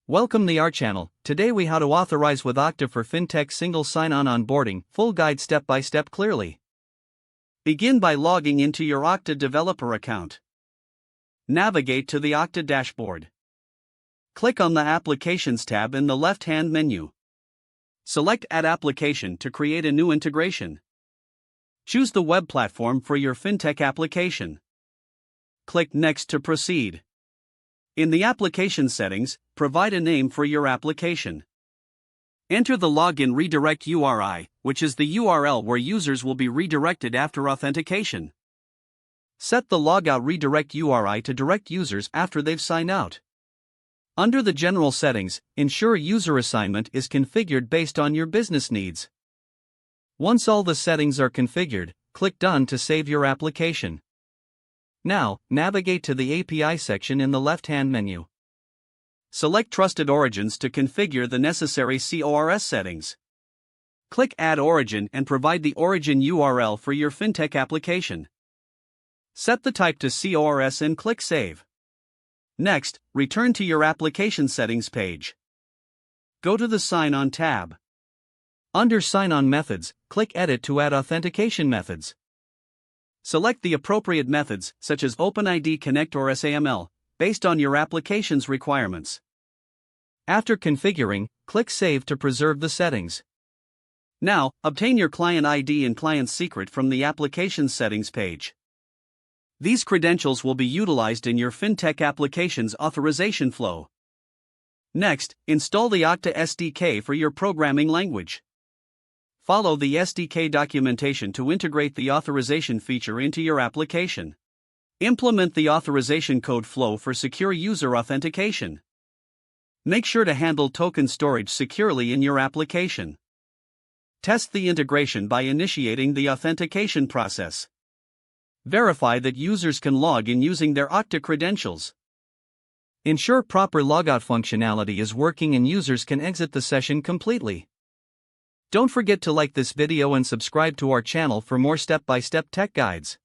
Welcome to our channel. Today we how to authorize with Okta for Fintech single sign-on onboarding, full guide step-by-step clearly. Begin by logging into your Okta developer account. Navigate to the Okta dashboard. Click on the Applications tab in the left-hand menu. Select Add Application to create a new integration. Choose the web platform for your Fintech application. Click Next to proceed. In the application settings, provide a name for your application. Enter the login redirect URI, which is the URL where users will be redirected after authentication. Set the logout redirect URI to direct users after they've signed out. Under the general settings, ensure user assignment is configured based on your business needs. Once all the settings are configured, click Done to save your application. Now, navigate to the API section in the left-hand menu. Select Trusted Origins to configure the necessary CORS settings. Click Add Origin and provide the origin URL for your Fintech application. Set the type to CORS and click Save. Next, return to your application settings page. Go to the Sign On tab. Under Sign On Methods, click Edit to add authentication methods. Select the appropriate methods, such as OpenID Connect or SAML, based on your application's requirements. After configuring, click Save to preserve the settings. Now, obtain your client ID and client secret from the application settings page. These credentials will be utilized in your Fintech application's authorization flow. Next, install the Okta SDK for your programming language. Follow the SDK documentation to integrate the authorization feature into your application. Implement the authorization code flow for secure user authentication. Make sure to handle token storage securely in your application. Test the integration by initiating the authentication process. Verify that users can log in using their Okta credentials. Ensure proper logout functionality is working and users can exit the session completely. Don't forget to like this video and subscribe to our channel for more step-by-step tech guides.